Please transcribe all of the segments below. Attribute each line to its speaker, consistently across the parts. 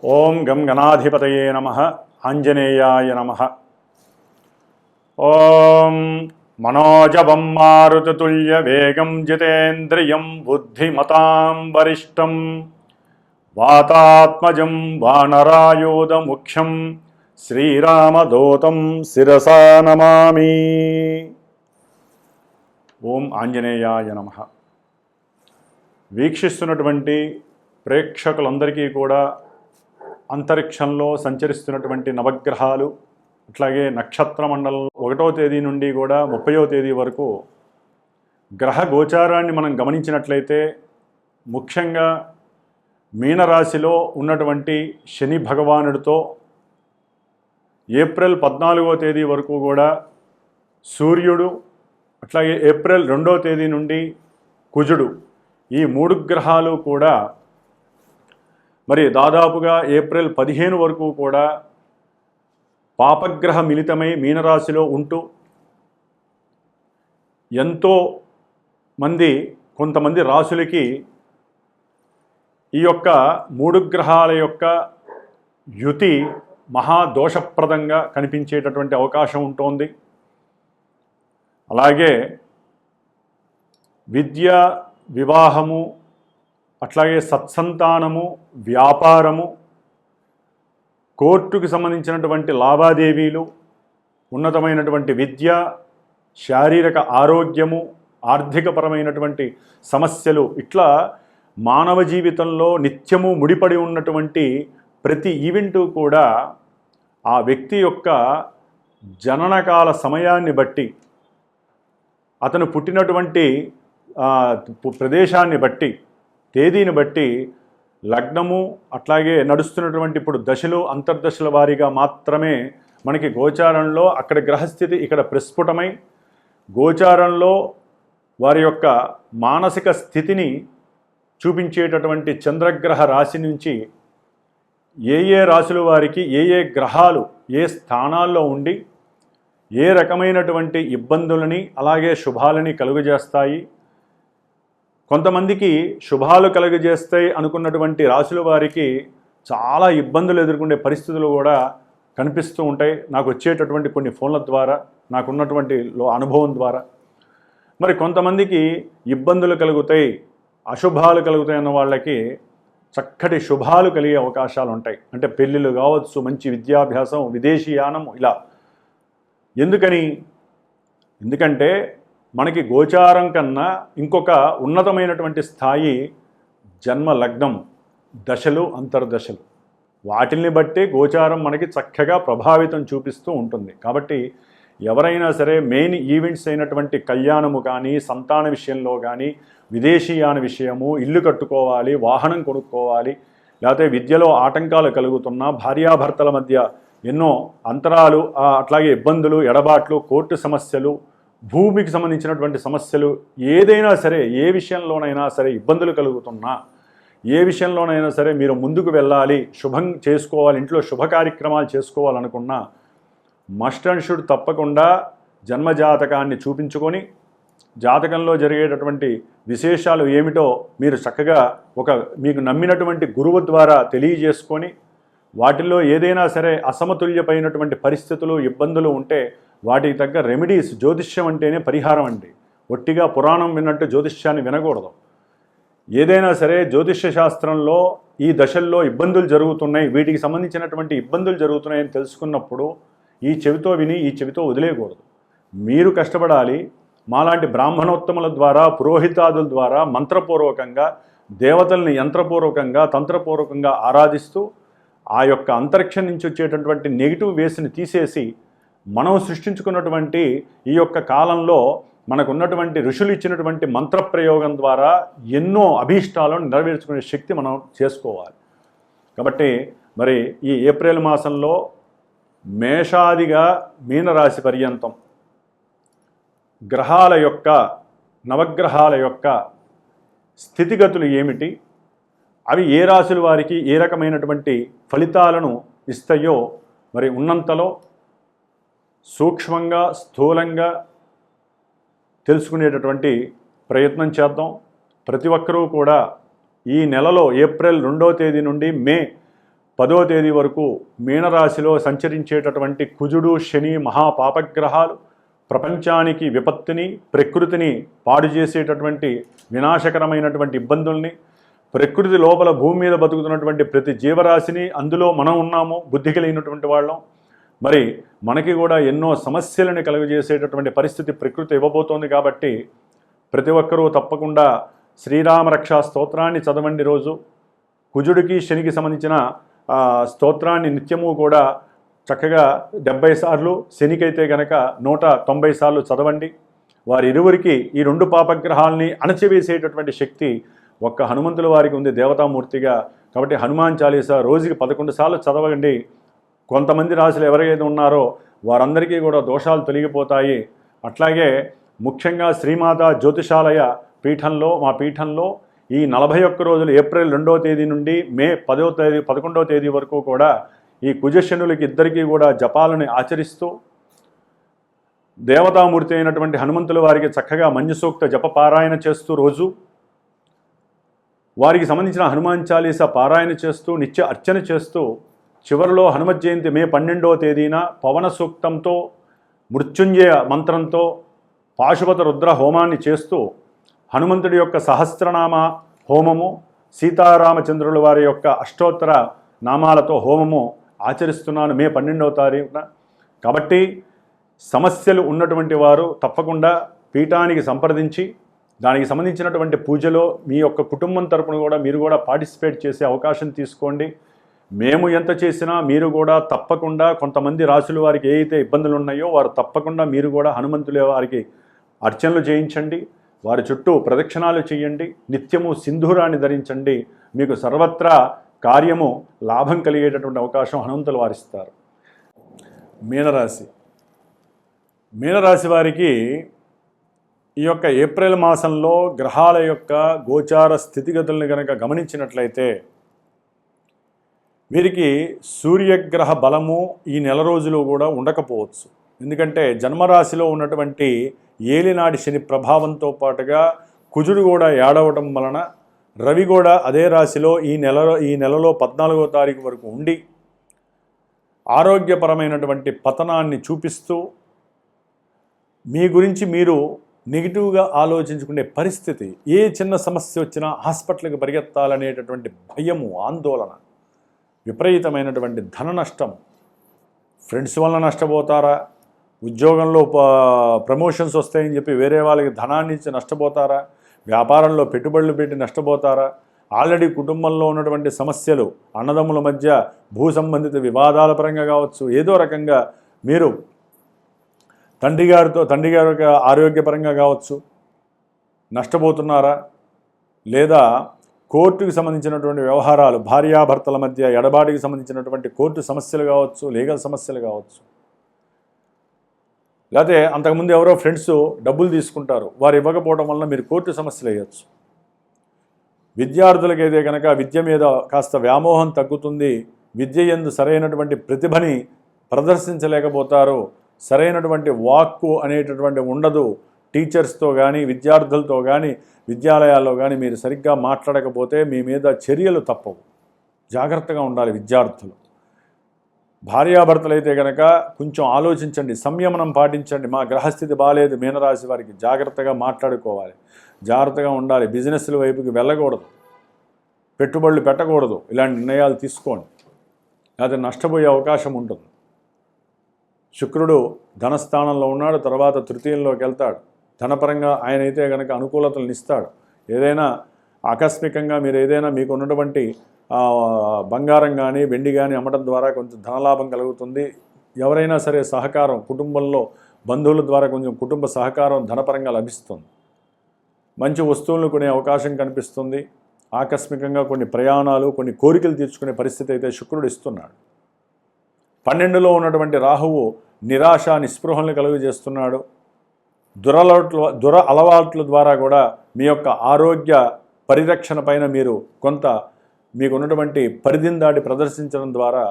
Speaker 1: ఓం గం గణాధిపతయే నమః ఆంజనేయాయ నమః. ఓం మనోజవం మారుతతుల్య వేగం జితేంద్రియం బుద్ధిమతాం వరిష్టం వాతాత్మజం వానరాయోధముఖ్యం శ్రీరామదూతం శిరసా నమామి. ఓం ఆంజనేయాయ నమః. వీక్షిస్తున్నటువంటి ప్రేక్షకులందరికీ కూడా అంతరిక్షంలో సంచరిస్తున్నటువంటి నవగ్రహాలు, అట్లాగే నక్షత్ర మండలం 1వ తేదీ నుండి కూడా 30వ తేదీ వరకు గ్రహ గోచారాన్ని మనం గమనించినట్లయితే ముఖ్యంగా మీనరాశిలో ఉన్నటువంటి శని భగవానుడితో ఏప్రిల్ 14వ తేదీ వరకు కూడా సూర్యుడు, అట్లాగే ఏప్రిల్ 2వ తేదీ నుండి కుజుడు, ఈ 3 గ్రహాలు కూడా మరి దాదాపుగా ఏప్రిల్ 15 వరకు కూడా పాపగ్రహ మిళితమై మీనరాశిలో ఉంటూ ఎంతో మంది కొంతమంది రాశులకి ఈ యొక్క 3 గ్రహాల యొక్క యుతి మహాదోషప్రదంగా కనిపించేటటువంటి అవకాశం ఉంటుంది. అలాగే విద్య, వివాహము, అట్లాగే సత్సంతానము, వ్యాపారము, కోర్టుకు సంబంధించినటువంటి లావాదేవీలు, ఉన్నతమైనటువంటి విద్య, శారీరక ఆరోగ్యము, ఆర్థికపరమైనటువంటి సమస్యలు, ఇట్లా మానవ జీవితంలో నిత్యము ముడిపడి ఉన్నటువంటి ప్రతి ఈవెంటు కూడా ఆ వ్యక్తి యొక్క జననకాల సమయాన్ని బట్టి, అతను పుట్టినటువంటి ప్రదేశాన్ని బట్టి, తేదీని బట్టి లగ్నము, అట్లాగే నడుస్తున్నటువంటి ఇప్పుడు దశలు, అంతర్దశల వారీగా మాత్రమే మనకి గోచారంలో అక్కడ గ్రహస్థితి ఇక్కడ ప్రస్ఫుటమై గోచారంలో వారి యొక్క మానసిక స్థితిని చూపించేటటువంటి చంద్రగ్రహ రాశి నుంచి ఏ రాశుల వారికి ఏ గ్రహాలు ఏ స్థానాల్లో ఉండి ఏ రకమైనటువంటి ఇబ్బందులని అలాగే శుభాలని కలుగజేస్తాయి, కొంతమందికి శుభాలు కలుగజేస్తాయి అనుకున్నటువంటి రాశుల వారికి చాలా ఇబ్బందులు ఎదుర్కొనే పరిస్థితులు కూడా కనిపిస్తూ ఉంటాయి. నాకు వచ్చేటటువంటి కొన్ని ఫోన్ల ద్వారా, నాకున్నటువంటి అనుభవం ద్వారా. మరి కొంతమందికి ఇబ్బందులు కలుగుతాయి, అశుభాలు కలుగుతాయి అన్న వాళ్ళకి చక్కటి శుభాలు కలిగే అవకాశాలు ఉంటాయి. అంటే పెళ్ళిళ్ళు కావచ్చు, మంచి విద్యాభ్యాసం, విదేశీయానం, ఇలా. ఎందుకంటే మనకి గోచారం కన్నా ఇంకొక ఉన్నతమైనటువంటి స్థాయి జన్మ లగ్నం, దశలు, అంతర్దశలు. వాటిల్ని బట్టి గోచారం మనకి చక్కగా ప్రభావితం చూపిస్తూ ఉంటుంది. కాబట్టి ఎవరైనా సరే మెయిన్ ఈవెంట్స్ అయినటువంటి కళ్యాణము కానీ, సంతాన విషయంలో కానీ, విదేశీయాన విషయము, ఇల్లు కట్టుకోవాలి, వాహనం కొనుక్కోవాలి, లేకపోతే విద్యలో ఆటంకాలు కలుగుతున్నా, భార్యాభర్తల మధ్య ఎన్నో అంతరాలు, అట్లాగే ఇబ్బందులు, ఎడబాట్లు, కోర్టు సమస్యలు, భూమికి సంబంధించినటువంటి సమస్యలు, ఏదైనా సరే, ఏ విషయంలోనైనా సరే ఇబ్బందులు కలుగుతున్నా, ఏ విషయంలోనైనా సరే మీరు ముందుకు వెళ్ళాలి, శుభం చేసుకోవాలి, ఇంట్లో శుభ కార్యక్రమాలు చేసుకోవాలనుకున్నా మస్ట్ అండ్ షుడ్ తప్పకుండా జన్మజాతకాన్ని చూపించుకొని జాతకంలో జరిగేటటువంటి విశేషాలు ఏమిటో మీరు చక్కగా మీకు నమ్మినటువంటి గురువు ద్వారా తెలియజేసుకొని వాటిల్లో ఏదైనా సరే అసమతుల్యమైనటువంటి పరిస్థితులు, ఇబ్బందులు ఉంటే వాటికి తగ్గ రెమెడీస్, జ్యోతిష్యం అంటేనే పరిహారం అండి. ఒట్టిగా పురాణం విన్నట్టు జ్యోతిష్యాన్ని వినకూడదు. ఏదైనా సరే జ్యోతిష్య శాస్త్రంలో ఈ దశల్లో ఇబ్బందులు జరుగుతున్నాయి, వీటికి సంబంధించినటువంటి ఇబ్బందులు జరుగుతున్నాయని తెలుసుకున్నప్పుడు ఈ చెవితో విని ఈ చెవితో వదిలేయకూడదు. మీరు కష్టపడాలి. మాలాంటి బ్రాహ్మణోత్తముల ద్వారా, పురోహితాదుల ద్వారా మంత్రపూర్వకంగా దేవతల్ని యంత్రపూర్వకంగా, తంత్రపూర్వకంగా ఆరాధిస్తూ ఆ యొక్క అంతరిక్షం నుంచి వచ్చేటటువంటి నెగిటివ్ వేస్ని తీసేసి మనం సృష్టించుకున్నటువంటి ఈ యొక్క కాలంలో మనకున్నటువంటి ఋషులు ఇచ్చినటువంటి మంత్రప్రయోగం ద్వారా ఎన్నో అభీష్టాలను నెరవేర్చుకునే శక్తి మనం చేసుకోవాలి. కాబట్టి మరి ఈ ఏప్రిల్ మాసంలో మేషాదిగా మీనరాశి పర్యంతం గ్రహాల యొక్క, నవగ్రహాల యొక్క స్థితిగతులు ఏమిటి, అవి ఏ రాశుల వారికి ఏ రకమైనటువంటి ఫలితాలను ఇస్తాయో మరి ఉన్నంతలో సూక్ష్మంగా, స్థూలంగా తెలుసుకునేటటువంటి ప్రయత్నం చేద్దాం. ప్రతి ఒక్కరూ కూడా ఈ నెలలో ఏప్రిల్ 2వ తేదీ నుండి మే 10వ తేదీ వరకు మీనరాశిలో సంచరించేటటువంటి కుజుడు, శని మహాపాపగ్రహాలు ప్రపంచానికి విపత్తుని, ప్రకృతిని పాడు చేసేటటువంటి వినాశకరమైనటువంటి ఇబ్బందుల్ని, ప్రకృతి లోపల భూమి మీద బతుకుతున్నటువంటి ప్రతి జీవరాశిని, అందులో మనం ఉన్నాము బుద్ధి కలిగినటువంటి వాళ్ళం, మరి మనకి కూడా ఎన్నో సమస్యలను కలుగజేసేటటువంటి పరిస్థితి ప్రకృతి ఇవ్వబోతోంది. కాబట్టి ప్రతి ఒక్కరూ తప్పకుండా శ్రీరామరక్షా స్తోత్రాన్ని చదవండి. రోజు కుజుడికి శనికి సంబంధించిన స్తోత్రాన్ని నిత్యము కూడా చక్కగా 70 సార్లు, శనికైతే గనక 190 సార్లు చదవండి. వారి ఇరువురికి ఈ 2 పాపగ్రహాలని అణచివేసేటటువంటి శక్తి ఒక్క హనుమంతుల వారికి ఉంది దేవతామూర్తిగా. కాబట్టి హనుమాన్ చాలీసా రోజుకి 11 సార్లు చదవండి. కొంతమంది రాశులు ఎవరైతే ఉన్నారో వారందరికీ కూడా దోషాలు తొలగిపోతాయి. అట్లాగే ముఖ్యంగా శ్రీమాత జ్యోతిషాలయ పీఠంలో, మా పీఠంలో ఈ 41 రోజులు ఏప్రిల్ 2వ తేదీ నుండి మే 11వ తేదీ వరకు కూడా ఈ కుజశనులకి ఇద్దరికీ కూడా జపాలని ఆచరిస్తూ దేవతామూర్తి అయినటువంటి హనుమంతుల వారికి చక్కగా మంజుసూక్త జప పారాయణ చేస్తూ, రోజు వారికి సంబంధించిన హనుమాన్ చాలీసా పారాయణ చేస్తూ, నిత్య అర్చన చేస్తూ, చివరిలో హనుమత్ జయంతి మే 12వ తేదీన పవన సూక్తంతో, మృత్యుంజయ మంత్రంతో పాశుపత రుద్ర హోమాన్ని చేస్తూ హనుమంతుడి యొక్క సహస్రనామ హోమము, సీతారామచంద్రుల వారి యొక్క అష్టోత్తర నామాలతో హోమము ఆచరిస్తున్నాను మే 12వ తారీఖున. కాబట్టి సమస్యలు ఉన్నటువంటి వారు తప్పకుండా పీఠానికి సంప్రదించి దానికి సంబంధించినటువంటి పూజలో మీ యొక్క కుటుంబం తరపున కూడా మీరు కూడా పార్టిసిపేట్ చేసే అవకాశం తీసుకోండి. మేము ఎంత చేసినా మీరు కూడా తప్పకుండా, కొంతమంది రాసుల వారికి ఏ అయితే ఇబ్బందులు ఉన్నాయో వారు తప్పకుండా మీరు కూడా హనుమంతుల వారికి అర్చనలు చేయించండి, వారి చుట్టూ ప్రదక్షిణాలు చేయండి, నిత్యము సింధూరాన్ని ధరించండి. మీకు సర్వత్రా కార్యము లాభం కలిగేటటువంటి అవకాశం హనుమంతులు వారిస్తారు. మీనరాశి వారికి ఈ యొక్క ఏప్రిల్ మాసంలో గ్రహాల యొక్క గోచార స్థితిగతులను కనుక గమనించినట్లయితే వీరికి సూర్యగ్రహ బలము ఈ నెల రోజులు కూడా ఉండకపోవచ్చు. ఎందుకంటే జన్మరాశిలో ఉన్నటువంటి ఏలినాటి శని ప్రభావంతో పాటుగా కుజుడు కూడా ఏడవటం వలన రవి కూడా అదే రాశిలో ఈ నెలలో 14వ తారీఖు వరకు ఉండి ఆరోగ్యపరమైనటువంటి పతనాన్ని చూపిస్తూ మీ గురించి మీరు నెగిటివ్గా ఆలోచించుకునే పరిస్థితి, ఏ చిన్న సమస్య వచ్చినా హాస్పిటల్కి పరిగెత్తాలనేటటువంటి భయము, ఆందోళన, విపరీతమైనటువంటి ధన నష్టం, ఫ్రెండ్స్ వల్ల నష్టపోతారా, ఉద్యోగంలో ప్రమోషన్స్ వస్తాయని చెప్పి వేరే వాళ్ళకి ధనాన్ని ఇచ్చి నష్టపోతారా, వ్యాపారంలో పెట్టుబడులు పెట్టి నష్టపోతారా, ఆల్రెడీ కుటుంబంలో ఉన్నటువంటి సమస్యలు, అన్నదమ్ముల మధ్య భూ సంబంధిత వివాదాల పరంగా కావచ్చు, ఏదో రకంగా మీరు తండ్రి గారి ఆరోగ్యపరంగా కావచ్చు నష్టపోతున్నారా, లేదా కోర్టుకు సంబంధించినటువంటి వ్యవహారాలు, భార్యాభర్తల మధ్య ఎడబాటుకి సంబంధించినటువంటి కోర్టు సమస్యలు కావచ్చు, లీగల్ సమస్యలు కావచ్చు, లేకపోతే అంతకుముందు ఎవరో ఫ్రెండ్స్ డబ్బులు తీసుకుంటారు, వారు ఇవ్వకపోవడం వల్ల మీరు కోర్టు సమస్యలు వేయచ్చు. విద్యార్థులకైతే కనుక విద్య మీద కాస్త వ్యామోహం తగ్గుతుంది, విద్య యందు సరైనటువంటి ప్రతిభని ప్రదర్శించలేకపోతారు, సరైనటువంటి వాక్కు అనేటటువంటి ఉండదు. టీచర్స్తో కానీ విద్యార్థులతో కానీ విద్యాలయాల్లో కానీ మీరు సరిగ్గా మాట్లాడకపోతే మీ మీద చర్యలు తప్పవు. జాగ్రత్తగా ఉండాలి విద్యార్థులు. భార్యాభర్తలు అయితే కనుక కొంచెం ఆలోచించండి, సంయమనం పాటించండి. మా గ్రహస్థితి బాగాలేదు మీనరాశి వారికి, జాగ్రత్తగా మాట్లాడుకోవాలి, జాగ్రత్తల ఉండాలి, బిజినెస్ల వైపుకి వెళ్ళకూడదు, పెట్టుబడులు పెట్టకూడదు, ఇలాంటి నిర్ణయాలు తీసుకోండి, లేకపోతే నష్టపోయే అవకాశం ఉంటుంది. శుక్రుడు ధనస్థానంలో ఉన్నాడు, తర్వాత తృతీయంలోకి వెళ్తాడు. ధనపరంగా ఆయన అయితే కనుక అనుకూలతలను ఇస్తాడు. ఏదైనా ఆకస్మికంగా మీరు ఏదైనా మీకు ఉన్నటువంటి బంగారం కానీ వెండి కానీ అమ్మడం ద్వారా కొంచెం ధనలాభం కలుగుతుంది. ఎవరైనా సరే సహకారం, కుటుంబంలో బంధువుల ద్వారా కొంచెం కుటుంబ సహకారం ధనపరంగా లభిస్తుంది. మంచి వస్తువులను కొనే అవకాశం కనిపిస్తుంది. ఆకస్మికంగా కొన్ని ప్రయాణాలు, కొన్ని కోరికలు తీర్చుకునే పరిస్థితి అయితే శుక్రుడు ఇస్తున్నాడు. 12లో ఉన్నటువంటి రాహువు నిరాశ, నిస్పృహలను కలుగజేస్తున్నాడు. దుర అలవాట్ల ద్వారా కూడా మీ యొక్క ఆరోగ్య పరిరక్షణ పైన మీరు కొంత మీకున్నటువంటి పరిధిని దాటి ప్రదర్శించడం ద్వారా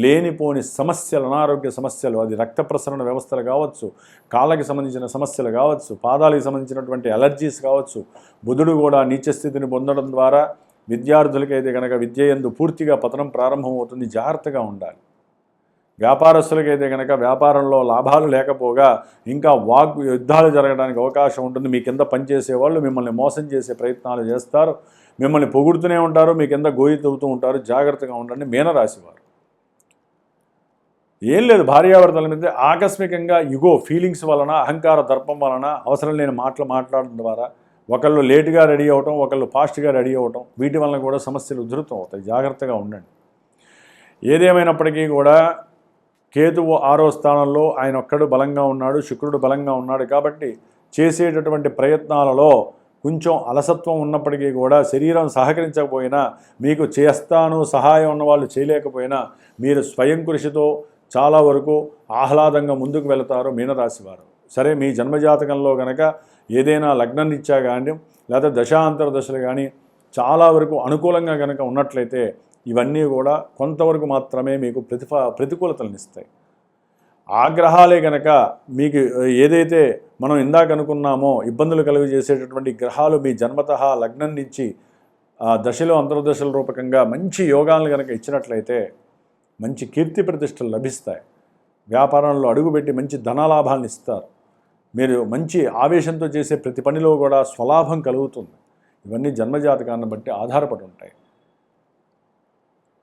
Speaker 1: లేనిపోని సమస్యలు, అనారోగ్య సమస్యలు, అది రక్త ప్రసరణ వ్యవస్థలు కావచ్చు, కాళ్ళకి సంబంధించిన సమస్యలు కావచ్చు, పాదాలకు సంబంధించినటువంటి అలర్జీస్ కావచ్చు, బుధుడు కూడా నీచ స్థితిని పొందడం ద్వారా విద్యార్థులకైతే కనుక విద్య యందు పూర్తిగా పతనం ప్రారంభమవుతుంది, జాగ్రత్తగా ఉండాలి. వ్యాపారస్తులకైతే కనుక వ్యాపారంలో లాభాలు లేకపోగా ఇంకా యుద్ధాలు జరగడానికి అవకాశం ఉంటుంది. మీ కింద పనిచేసేవాళ్ళు మిమ్మల్ని మోసం చేసే ప్రయత్నాలు చేస్తారు, మిమ్మల్ని పొగుడుతూనే ఉంటారు, మీ కింద గోయి తవ్వుతూ ఉంటారు. జాగ్రత్తగా ఉండండి. మీనరాశివారు ఏం లేదు, భార్యాభర్తల మీద ఆకస్మికంగా ఫీలింగ్స్ వలన, అహంకార దర్పం వలన, అవసరం లేని మాటలు మాట్లాడడం ద్వారా ఒకళ్ళు లేటుగా రెడీ అవ్వటం, ఒకళ్ళు ఫాస్ట్గా రెడీ అవ్వటం, వీటి వలన కూడా సమస్యలు ఉధృతం అవుతాయి. జాగ్రత్తగా ఉండండి. ఏదేమైనప్పటికీ కూడా కేతువు 6వ స్థానంలో ఆయన ఒక్కడు బలంగా ఉన్నాడు, శుక్రుడు బలంగా ఉన్నాడు. కాబట్టి చేసేటటువంటి ప్రయత్నాలలో కొంచెం అలసత్వం ఉన్నప్పటికీ కూడా, శరీరం సహకరించకపోయినా, మీకు చేస్తాను సహాయం ఉన్నవాళ్ళు చేయలేకపోయినా, మీరు స్వయం కృషితో చాలా వరకు ఆహ్లాదంగా ముందుకు వెళతారు మీనరాశివారు. సరే, మీ జన్మజాతకంలో కనుక ఏదైనా లగ్నరీత్యా కానీ లేదా దశాంతర దశలు కానీ చాలా వరకు అనుకూలంగా కనుక ఉన్నట్లయితే ఇవన్నీ కూడా కొంతవరకు మాత్రమే మీకు ప్రతికూలతలను ఇస్తాయి. ఆ గ్రహాలే కనుక మీకు ఏదైతే మనం ఇందాక అనుకున్నామో ఇబ్బందులు కలుగజేసేటటువంటి గ్రహాలు మీ జన్మతః లగ్నం నుంచి దశలు అంతర్దశల రూపకంగా మంచి యోగాలను కనుక ఇచ్చినట్లయితే మంచి కీర్తి ప్రతిష్టలు లభిస్తాయి. వ్యాపారంలో అడుగుపెట్టి మంచి ధనలాభాలను ఇస్తారు. మీరు మంచి ఆవేశంతో చేసే ప్రతి పనిలో కూడా స్వలాభం కలుగుతుంది. ఇవన్నీ జన్మజాతకాన్ని బట్టి ఆధారపడి ఉంటాయి.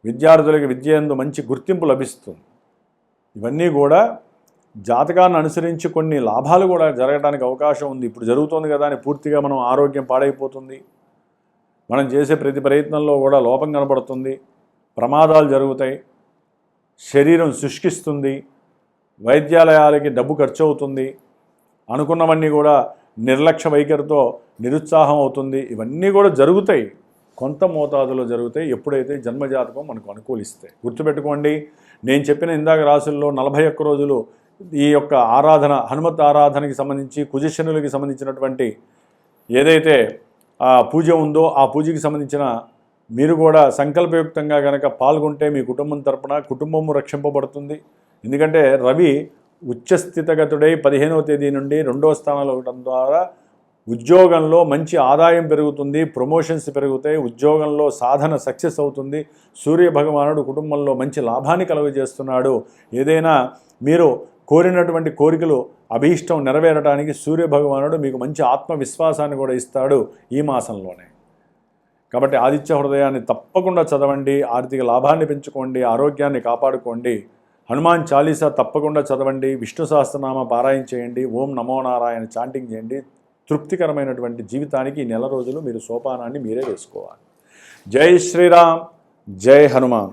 Speaker 1: విద్యార్థులకు విద్య యందు మంచి గుర్తింపు లభిస్తుంది. ఇవన్నీ కూడా జాతకాన్ని అనుసరించి కొన్ని లాభాలు కూడా జరగడానికి అవకాశం ఉంది. ఇప్పుడు జరుగుతుంది కదా అని పూర్తిగా మనం ఆరోగ్యం పాడైపోతుంది. మనం చేసే ప్రతి ప్రయత్నంలో కూడా లోపం కనబడుతుంది, ప్రమాదాలు జరుగుతాయి, శరీరం శుష్కిస్తుంది, వైద్యాలయాలకి డబ్బు ఖర్చు అవుతుంది, అనుకున్నవన్నీ కూడా నిర్లక్ష్య వైఖరితో నిరుత్సాహం అవుతుంది. ఇవన్నీ కూడా జరుగుతాయి, కొంత మోతాదులో జరుగుతాయి ఎప్పుడైతే జన్మజాతకం మనకు అనుకూలిస్తే. గుర్తుపెట్టుకోండి, నేను చెప్పిన ఇందాక రాశుల్లో 41 రోజులు ఈ యొక్క ఆరాధన, హనుమత్ ఆరాధనకి సంబంధించి కుజశనులకి సంబంధించినటువంటి ఏదైతే పూజ ఉందో ఆ పూజకి సంబంధించిన మీరు కూడా సంకల్పయుక్తంగా కనుక పాల్గొంటే మీ కుటుంబం తరపున కుటుంబము రక్షింపబడుతుంది. ఎందుకంటే రవి ఉచ్చస్థితగతుడై 15వ తేదీ నుండి 2వ స్థానంలో ఉండటం ద్వారా ఉద్యోగంలో మంచి ఆదాయం పెరుగుతుంది, ప్రమోషన్స్ పెరుగుతాయి, ఉద్యోగంలో సాధన సక్సెస్ అవుతుంది. సూర్యభగవానుడు కుటుంబంలో మంచి లాభాన్ని కలుగజేస్తున్నాడు. ఏదైనా మీరు కోరినటువంటి కోరికలు అభీష్టం నెరవేరడానికి సూర్యభగవానుడు మీకు మంచి ఆత్మవిశ్వాసాన్ని కూడా ఇస్తాడు ఈ మాసంలోనే. కాబట్టి ఆదిత్య హృదయాన్ని తప్పకుండా చదవండి, ఆర్థిక లాభాన్ని పెంచుకోండి, ఆరోగ్యాన్ని కాపాడుకోండి. హనుమాన్ చాలీసా తప్పకుండా చదవండి, విష్ణు సహస్రనామ పారాయణ చేయండి, ఓం నమో నారాయణ చాంటింగ్ చేయండి. తృప్తికరమైనటువంటి జీవితానికి ఈ నెల రోజులు మీరు సోపానాన్ని మీరే వేసుకోవాలి. జై శ్రీరామ్, జై హనుమాన్.